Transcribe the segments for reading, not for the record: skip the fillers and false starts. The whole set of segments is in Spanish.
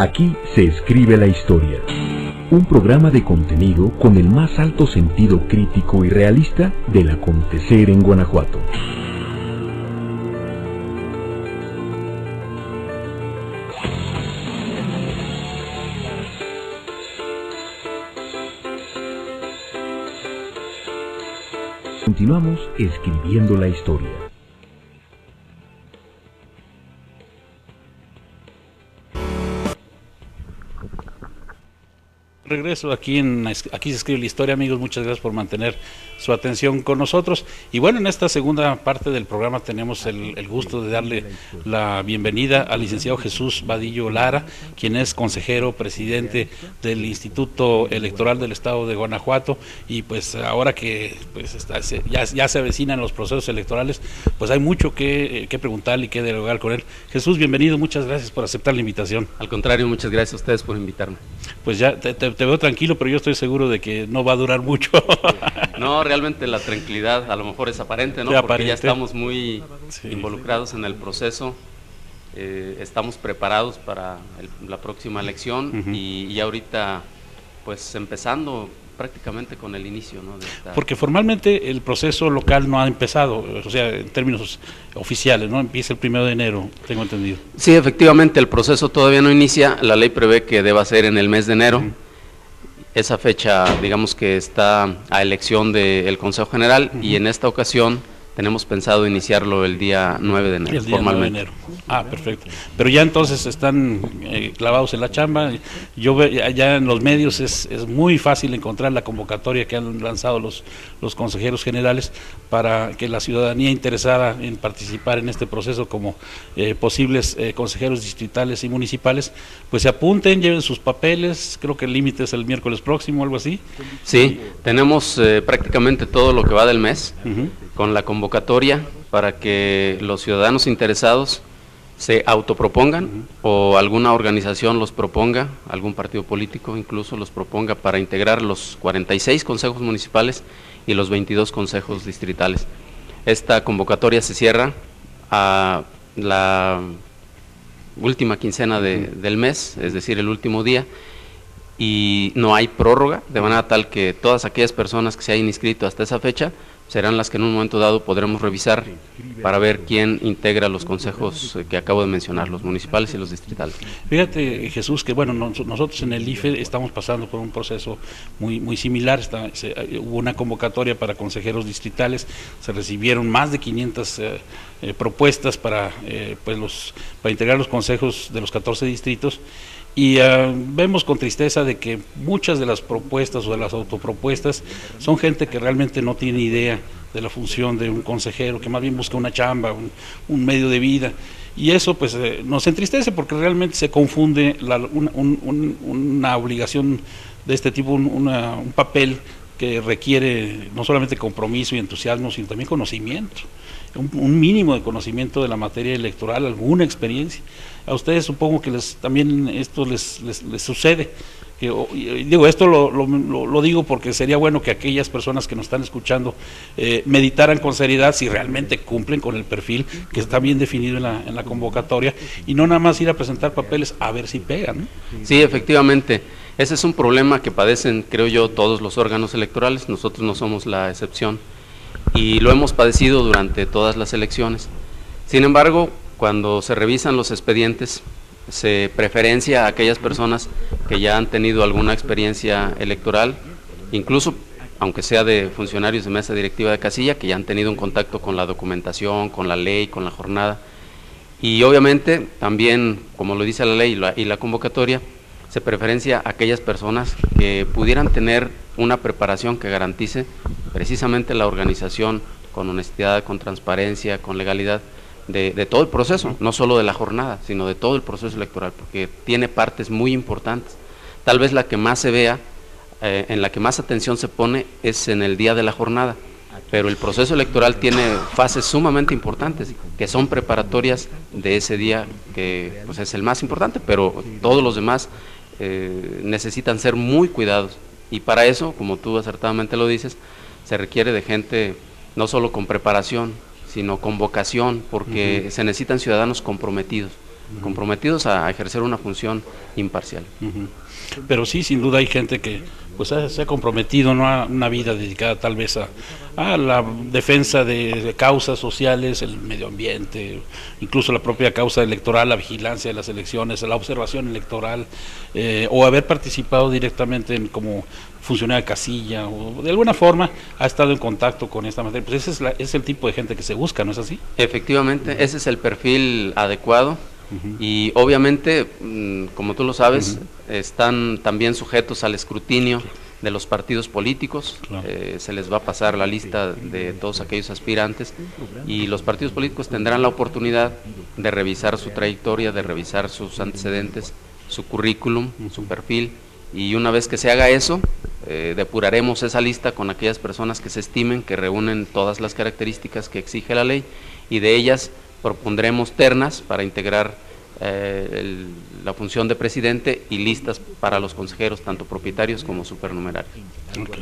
Aquí se escribe la historia. Un programa de contenido con el más alto sentido crítico y realista del acontecer en Guanajuato. Continuamos escribiendo la historia. Regreso aquí se escribe la historia, amigos. Muchas gracias por mantener su atención con nosotros. Y bueno, en esta segunda parte del programa tenemos el gusto de darle la bienvenida al licenciado Jesús Vadillo Lara, quien es consejero presidente del Instituto Electoral del Estado de Guanajuato. Y pues ahora que pues ya se avecinan los procesos electorales, pues hay mucho que preguntarle y que dialogar con él. Jesús, bienvenido, muchas gracias por aceptar la invitación. Al contrario, muchas gracias a ustedes por invitarme. Pues ya te veo tranquilo, pero yo estoy seguro de que no va a durar mucho. No, realmente la tranquilidad a lo mejor es aparente, ¿no? Porque ya estamos muy involucrados en el proceso, estamos preparados para la próxima elección y ahorita pues empezando prácticamente con el inicio, ¿no? Porque formalmente el proceso local no ha empezado, o sea, en términos oficiales, ¿no? Empieza el 1 de enero, tengo entendido. Sí, efectivamente, el proceso todavía no inicia, la ley prevé que deba ser en el mes de enero. Esa fecha, digamos que está a elección del Consejo General y en esta ocasión tenemos pensado iniciarlo el día 9 de enero, formalmente. 9 de enero. Ah, perfecto. Pero ya entonces están clavados en la chamba. Yo veo ya en los medios es muy fácil encontrar la convocatoria que han lanzado los consejeros generales para que la ciudadanía interesada en participar en este proceso como posibles consejeros distritales y municipales, pues se apunten, lleven sus papeles. Creo que el límite es el miércoles próximo, algo así. Sí, tenemos prácticamente todo lo que va del mes con la convocatoria para que los ciudadanos interesados se autopropongan o alguna organización los proponga, algún partido político incluso los proponga para integrar los 46 consejos municipales y los 22 consejos distritales. Esta convocatoria se cierra a la última quincena del mes, es decir, el último día, y no hay prórroga, de manera tal que todas aquellas personas que se hayan inscrito hasta esa fecha serán las que en un momento dado podremos revisar para ver quién integra los consejos que acabo de mencionar, los municipales y los distritales. Fíjate, Jesús, que bueno, nosotros en el IFE estamos pasando por un proceso muy similar. Hubo una convocatoria para consejeros distritales, se recibieron más de 500 propuestas para integrar los consejos de los 14 distritos. Y vemos con tristeza de que muchas de las propuestas o de las autopropuestas son gente que realmente no tiene idea de la función de un consejero, que más bien busca una chamba, un medio de vida. Y eso pues nos entristece porque realmente se confunde una obligación de este tipo, un papel que requiere no solamente compromiso y entusiasmo, sino también conocimiento. Un mínimo de conocimiento de la materia electoral, alguna experiencia. A ustedes supongo que también esto les sucede. Digo, esto lo digo porque sería bueno que aquellas personas que nos están escuchando meditaran con seriedad si realmente cumplen con el perfil que está bien definido en la convocatoria y no nada más ir a presentar papeles a ver si pegan, ¿no? Sí, efectivamente. Ese es un problema que padecen, creo yo, todos los órganos electorales. Nosotros no somos la excepción y lo hemos padecido durante todas las elecciones. Sin embargo, cuando se revisan los expedientes, se preferencia a aquellas personas que ya han tenido alguna experiencia electoral, incluso aunque sea de funcionarios de mesa directiva de casilla, que ya han tenido un contacto con la documentación, con la ley, con la jornada. Y obviamente también, como lo dice la ley y la convocatoria, se preferencia a aquellas personas que pudieran tener una preparación que garantice precisamente la organización con honestidad, con transparencia, con legalidad de todo el proceso, no solo de la jornada, sino de todo el proceso electoral, porque tiene partes muy importantes. Tal vez la que más se vea, en la que más atención se pone es en el día de la jornada, pero el proceso electoral tiene fases sumamente importantes, que son preparatorias de ese día, que pues, es el más importante, pero todos los demás necesitan ser muy cuidados, y para eso, como tú acertadamente lo dices, se requiere de gente no solo con preparación, sino con vocación, porque se necesitan ciudadanos comprometidos. comprometidos a ejercer una función imparcial. Pero sí, sin duda hay gente que pues se ha comprometido, ¿no?, a una vida dedicada tal vez a la defensa de causas sociales, el medio ambiente, incluso la propia causa electoral, la vigilancia de las elecciones, la observación electoral, o haber participado directamente como funcionario de casilla, o de alguna forma ha estado en contacto con esta materia. Pues ese es el tipo de gente que se busca, ¿no es así? Efectivamente, ese es el perfil adecuado. Y obviamente, como tú lo sabes, están también sujetos al escrutinio de los partidos políticos. Claro. Se les va a pasar la lista de todos aquellos aspirantes y los partidos políticos tendrán la oportunidad de revisar su trayectoria, de revisar sus antecedentes, su currículum, su perfil, y una vez que se haga eso, depuraremos esa lista con aquellas personas que se estimen que reúnen todas las características que exige la ley, y de ellas propondremos ternas para integrar la función de presidente y listas para los consejeros, tanto propietarios como supernumerarios.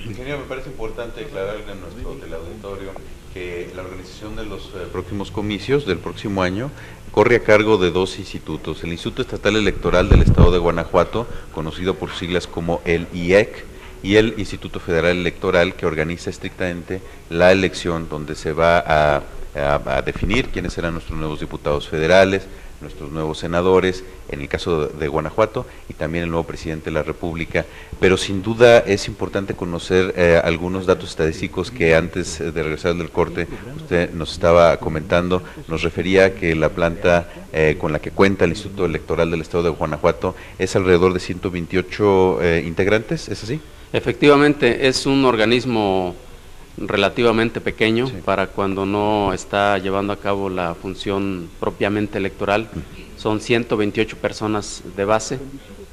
Ingeniero, me parece importante aclararle a nuestro teleauditorio que la organización de los próximos comicios del próximo año corre a cargo de dos institutos: el Instituto Estatal Electoral del Estado de Guanajuato, conocido por sus siglas como el IEC, y el Instituto Federal Electoral, que organiza estrictamente la elección, donde se va a definir quiénes serán nuestros nuevos diputados federales, nuestros nuevos senadores, en el caso de Guanajuato, y también el nuevo presidente de la República. Pero sin duda es importante conocer algunos datos estadísticos que antes de regresar del corte usted nos estaba comentando. Nos refería que la planta con la que cuenta el Instituto Electoral del Estado de Guanajuato es alrededor de 128 integrantes, ¿es así? Efectivamente, es un organismo relativamente pequeño, sí, para cuando no está llevando a cabo la función propiamente electoral. Son 128 personas de base,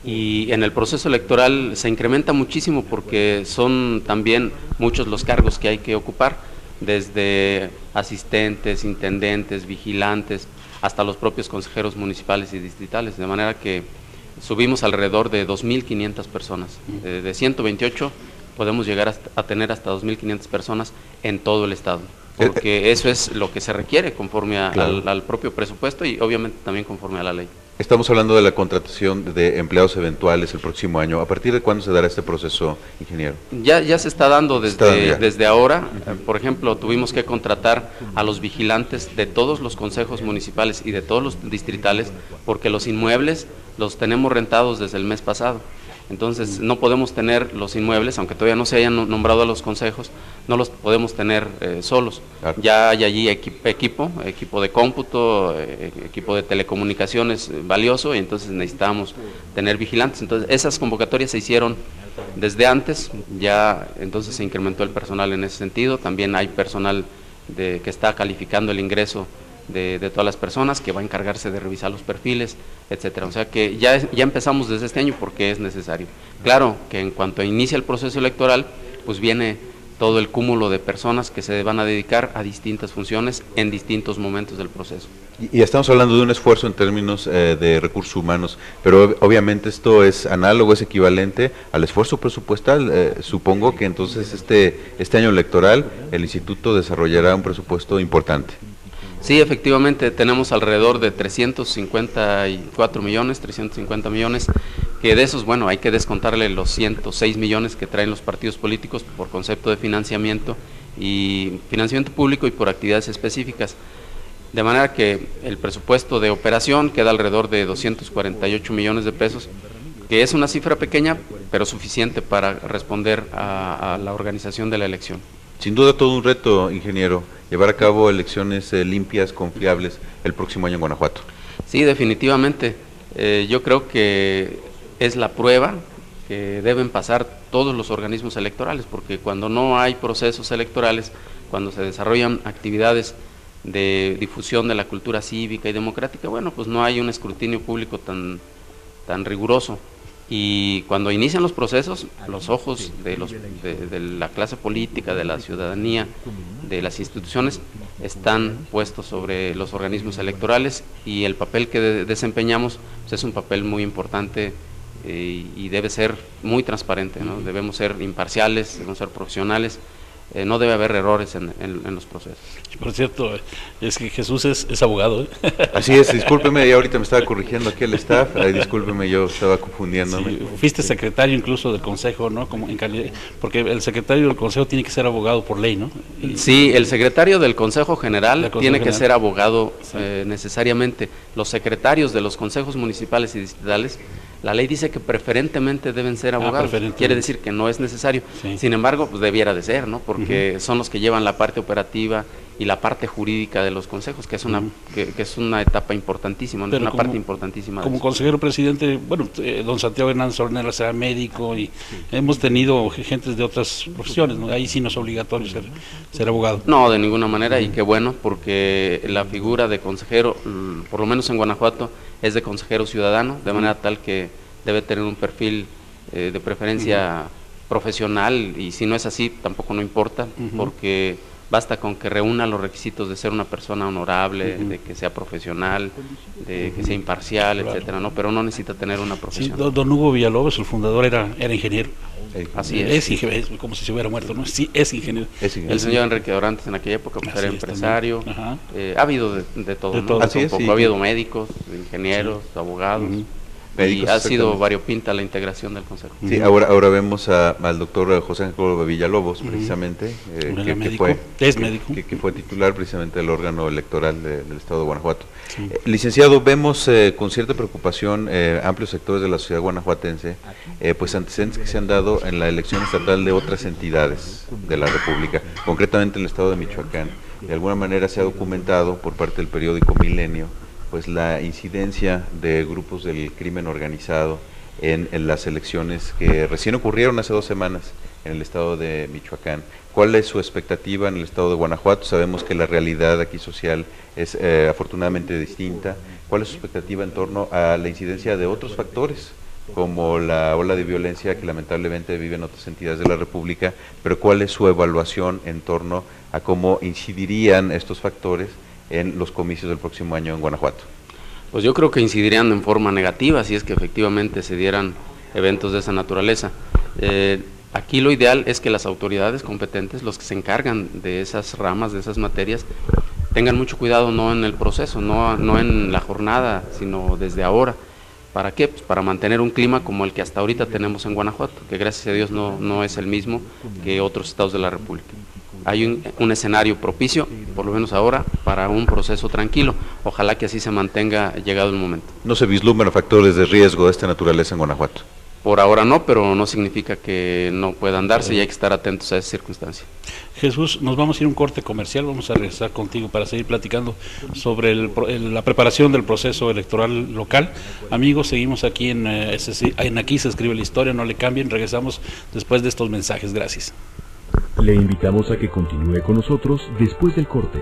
y en el proceso electoral se incrementa muchísimo porque son también muchos los cargos que hay que ocupar, desde asistentes, intendentes, vigilantes, hasta los propios consejeros municipales y distritales, de manera que subimos alrededor de 2.500 personas, de 128 podemos llegar a tener hasta 2.500 personas en todo el estado, porque eso es lo que se requiere conforme al propio presupuesto y obviamente también conforme a la ley. Estamos hablando de la contratación de empleados eventuales el próximo año. ¿A partir de cuándo se dará este proceso, ingeniero? Ya se está dando desde ahora. Por ejemplo, tuvimos que contratar a los vigilantes de todos los consejos municipales y de todos los distritales, porque los inmuebles los tenemos rentados desde el mes pasado. Entonces no podemos tener los inmuebles, aunque todavía no se hayan nombrado a los consejos, no los podemos tener solos. Claro. Ya hay allí equipo de cómputo, equipo de telecomunicaciones valioso, y entonces necesitamos tener vigilantes. Entonces esas convocatorias se hicieron desde antes, ya entonces se incrementó el personal en ese sentido. También hay personal que está calificando el ingreso de todas las personas, que va a encargarse de revisar los perfiles, etcétera. O sea que ya empezamos desde este año porque es necesario. Claro que en cuanto inicia el proceso electoral, pues viene todo el cúmulo de personas que se van a dedicar a distintas funciones en distintos momentos del proceso. Y estamos hablando de un esfuerzo en términos de recursos humanos, pero obviamente esto es análogo, es equivalente al esfuerzo presupuestal. Supongo que entonces este año electoral el instituto desarrollará un presupuesto importante. Sí, efectivamente, tenemos alrededor de 350 millones, que de esos, bueno, hay que descontarle los 106 millones que traen los partidos políticos por concepto de financiamiento público y por actividades específicas. De manera que el presupuesto de operación queda alrededor de 248 millones de pesos, que es una cifra pequeña, pero suficiente para responder a la organización de la elección. Sin duda todo un reto, ingeniero, llevar a cabo elecciones limpias, confiables, el próximo año en Guanajuato. Sí, definitivamente. Yo creo que es la prueba que deben pasar todos los organismos electorales, porque cuando no hay procesos electorales, cuando se desarrollan actividades de difusión de la cultura cívica y democrática, bueno, pues no hay un escrutinio público tan riguroso. Y cuando inician los procesos, los ojos de la clase política, de la ciudadanía, de las instituciones, están puestos sobre los organismos electorales, y el papel que desempeñamos pues es un papel muy importante y debe ser muy transparente, ¿no? Debemos ser imparciales, debemos ser profesionales, no debe haber errores en los procesos. Por cierto, es que Jesús es abogado. Así es, discúlpeme, ya ahorita me estaba corrigiendo aquí el staff, discúlpeme, yo estaba confundiéndome. Sí, fuiste secretario incluso del Consejo, ¿no? Como en calidad, porque el secretario del Consejo tiene que ser abogado por ley, ¿no? Sí, el secretario del Consejo General tiene que ser abogado sí. Necesariamente. Los secretarios de los consejos municipales y distritales, la ley dice que preferentemente deben ser abogados, quiere decir que no es necesario, sí. Sin embargo, pues debiera de ser, ¿no? Porque son los que llevan la parte operativa y la parte jurídica de los consejos, que es una que es una etapa importantísima, una parte importantísima. Como consejero presidente, bueno, don Santiago Hernández Ornelas será médico y hemos tenido gentes de otras profesiones, ¿no? Ahí sí no es obligatorio ser abogado. No, de ninguna manera, y qué bueno, porque la figura de consejero, por lo menos en Guanajuato, es de consejero ciudadano, de manera tal que debe tener un perfil de preferencia profesional, y si no es así, tampoco no importa, porque basta con que reúna los requisitos de ser una persona honorable, de que sea profesional, de que sea imparcial, etcétera, ¿no? Pero no necesita tener una profesión. Sí, don Hugo Villalobos, el fundador, era ingeniero. Así es. Es como si se hubiera muerto, ¿no? Sí, es ingeniero. El señor Enrique Dorantes en aquella época pues, era empresario. Ha habido de todo, ¿no? Así es, ha habido médicos, ingenieros, abogados. Y ha sido variopinta la integración del Consejo. Sí, ahora vemos al doctor José Jacobo Villalobos, precisamente, que fue titular precisamente del órgano electoral del Estado de Guanajuato. Sí. Licenciado, vemos con cierta preocupación amplios sectores de la sociedad guanajuatense, pues antecedentes que se han dado en la elección estatal de otras entidades de la República, concretamente el Estado de Michoacán. De alguna manera se ha documentado por parte del periódico Milenio pues la incidencia de grupos del crimen organizado en las elecciones que recién ocurrieron hace 2 semanas en el estado de Michoacán. ¿Cuál es su expectativa en el estado de Guanajuato? Sabemos que la realidad aquí social es afortunadamente distinta. ¿Cuál es su expectativa en torno a la incidencia de otros factores, como la ola de violencia que lamentablemente viven otras entidades de la República, pero cuál es su evaluación en torno a cómo incidirían estos factores en los comicios del próximo año en Guanajuato? Pues yo creo que incidirían en forma negativa si es que efectivamente se dieran eventos de esa naturaleza. Aquí lo ideal es que las autoridades competentes, los que se encargan de esas ramas, de esas materias, tengan mucho cuidado no en el proceso, no en la jornada, sino desde ahora. ¿Para qué? Pues para mantener un clima como el que hasta ahorita tenemos en Guanajuato, que gracias a Dios no es el mismo que otros estados de la República. Hay un escenario propicio, por lo menos ahora, para un proceso tranquilo. Ojalá que así se mantenga llegado el momento. ¿No se vislumbran factores de riesgo de esta naturaleza en Guanajuato? Por ahora no, pero no significa que no puedan darse y hay que estar atentos a esa circunstancia. Jesús, nos vamos a ir a un corte comercial, vamos a regresar contigo para seguir platicando sobre la preparación del proceso electoral local. Amigos, seguimos aquí en Aquí se escribe la historia, no le cambien, regresamos después de estos mensajes, gracias. Le invitamos a que continúe con nosotros después del corte.